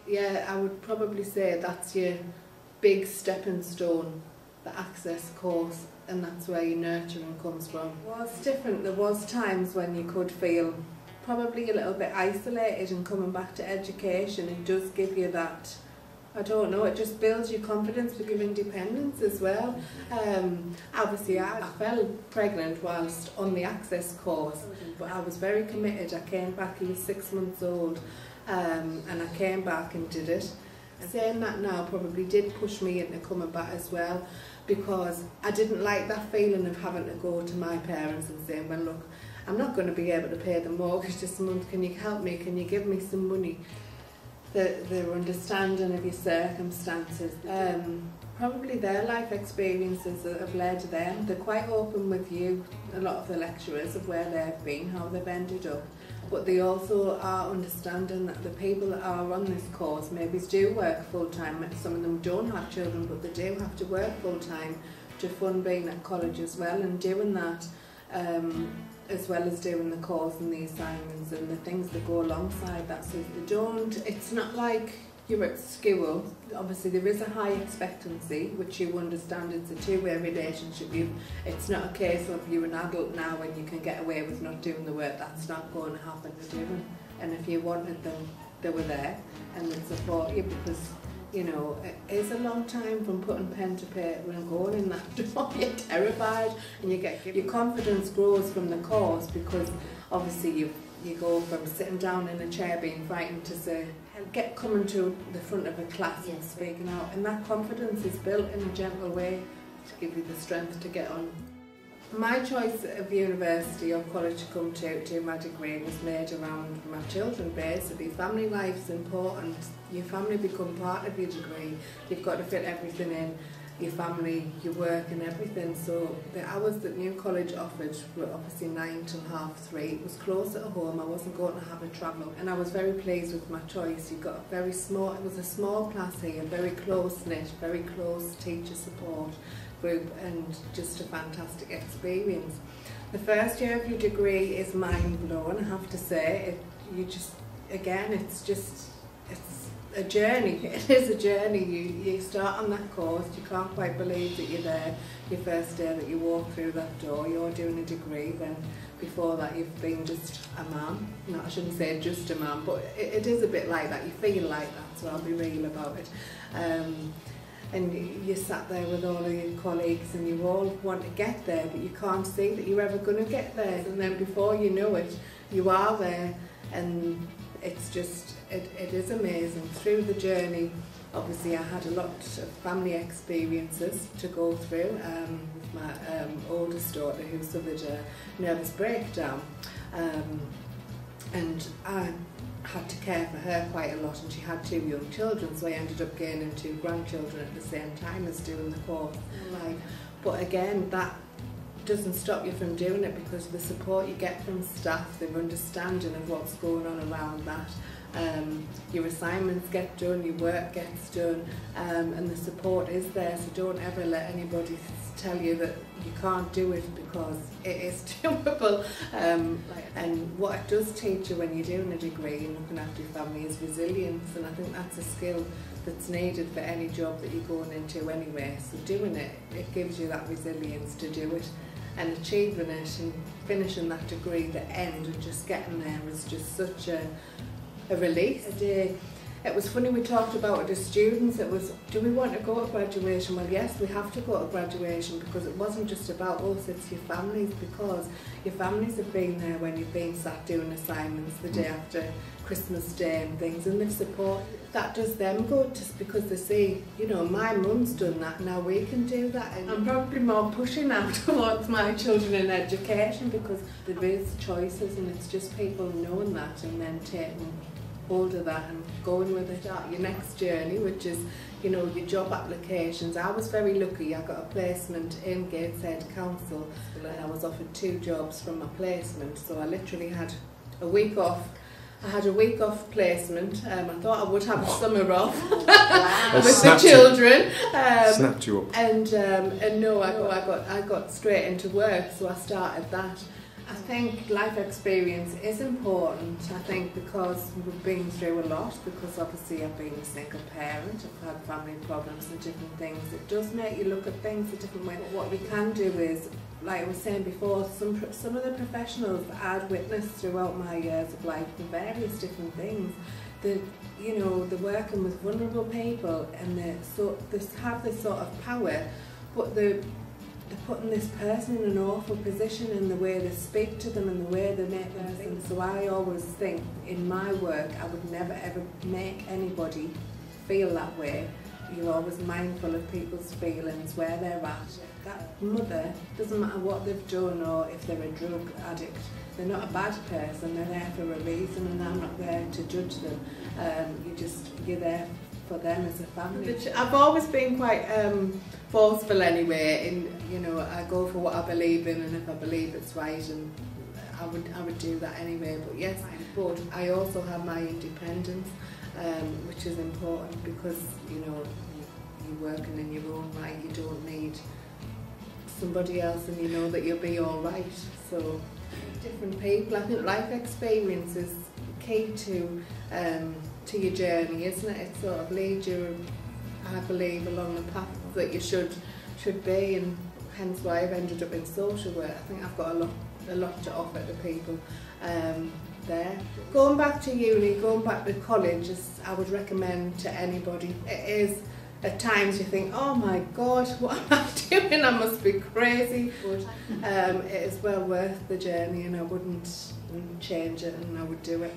Yeah, I would probably say that's your big stepping stone, the access course, and that's where your nurturing comes from. It was different. There was times when you could feel probably a little bit isolated, and coming back to education, it does give you that, I don't know, it just builds your confidence with your independence as well. Obviously I fell pregnant whilst on the access course, but I was very committed. I came back, he was 6 months old, and I came back and did it. Saying that now probably did push me into coming back as well, because I didn't like that feeling of having to go to my parents and saying, well look, I'm not going to be able to pay the mortgage this month, can you help me, can you give me some money? Their understanding of your circumstances, probably their life experiences that have led to them. They're quite open with you, a lot of the lecturers, of where they've been, how they've ended up, but they also are understanding that the people that are on this course maybe do work full-time. Some of them don't have children, but they do have to work full-time to fund being at college as well, and doing that as well as doing the course and the assignments and the things that go alongside that. So they don't, it's not like you're at school. Obviously there is a high expectancy, which you understand. It's a two-way relationship. It's not a case of you're an adult now and you can get away with not doing the work. That's not going to happen to do. And if you wanted them, they were there and they'd support you, because you know, it is a long time from putting pen to paper and going in that door. You're terrified, and your confidence grows from the course, because obviously you go from sitting down in a chair being frightened to say, coming to the front of a class and speaking out, and that confidence is built in a gentle way to give you the strength to get on. My choice of university or college to come to do my degree was made around my children, basically. Family life's important. Your family become part of your degree. You've got to fit everything in, your family, your work and everything. So the hours that New College offered were obviously 9 till 3:30. It was closer to home. I wasn't going to have a travel, and I was very pleased with my choice. You got a very small, it was a small class here, very close knit, very close teacher support group, and just a fantastic experience. The first year of your degree is mind blowing, I have to say. It's a journey. It is a journey. You start on that course, you can't quite believe that you're there. Your first day that you walk through that door, you're doing a degree. Then before that you've been just a man. No, I shouldn't say just a man, but it is a bit like that. You feel like that, so I'll be real about it. And you sat there with all of your colleagues and you all want to get there, but you can't see that you're ever going to get there. And then before you know it, you are there, and it's just, it is amazing. Through the journey, obviously I had a lot of family experiences to go through, with my oldest daughter who suffered a nervous breakdown, and I had to care for her quite a lot, and she had 2 young children, so I ended up gaining 2 grandchildren at the same time as doing the course. But again, that doesn't stop you from doing it, because the support you get from staff, their understanding of what's going on around that, your assignments get done, your work gets done, and the support is there. So don't ever let anybody tell you that you can't do it, because it is doable. And what it does teach you when you're doing a degree and looking after your family is resilience, and I think that's a skill that's needed for any job that you're going into anyway. So doing it, it gives you that resilience to do it, and achieving it and finishing that degree, the end, and just getting there is just such a release. It was funny, we talked about it as students. It was, do we want to go to graduation? Well, yes, we have to go to graduation, because it wasn't just about us, it's your families, because your families have been there when you've been sat doing assignments the day after Christmas Day and things, and they've supported. That does them good, just because they see, you know, my mum's done that, now we can do that. And I'm probably more pushing out towards my children in education, because there is choices, and it's just people knowing that and then taking hold of that and going with it at your next journey, which is, you know, your job applications. I was very lucky. I got a placement in Gateshead Council, and I was offered 2 jobs from my placement, so I literally had a week off. I had a week off placement. I thought I would have a summer off with the children. Snapped you up. And no, I got straight into work, so I started that. I think life experience is important, I think, because we've been through a lot, because obviously I've been a single parent, I've had family problems and different things. It does make you look at things a different way. But what we can do is, like I was saying before, some of the professionals that I'd witnessed throughout my years of life for various different things, they're working with vulnerable people, and they have this sort of power, but they're putting this person in an awful position in the way they speak to them and the way they make them think. So I always think in my work I would never ever make anybody feel that way. You're always mindful of people's feelings, where they're at. That mother, doesn't matter what they've done or if they're a drug addict, they're not a bad person, they're there for a reason, and I'm not there to judge them. You're there for them as a family. I've always been quite forceful anyway, I go for what I believe in, and if I believe it's right, and I would do that anyway. But yes, but I also have my independence, which is important, because you're working in your own right. You don't need somebody else, and you know that you'll be all right. So different people, I think life experience is key to your journey, isn't it? It sort of leads you, I believe, along the path that you should be, and hence why I've ended up in social work. I think I've got a lot to offer to people there. Going back to uni, going back to college, I would recommend to anybody. It is, at times you think, oh my God, what am I doing? I must be crazy. But it is well worth the journey, and I wouldn't change it, and I would do it.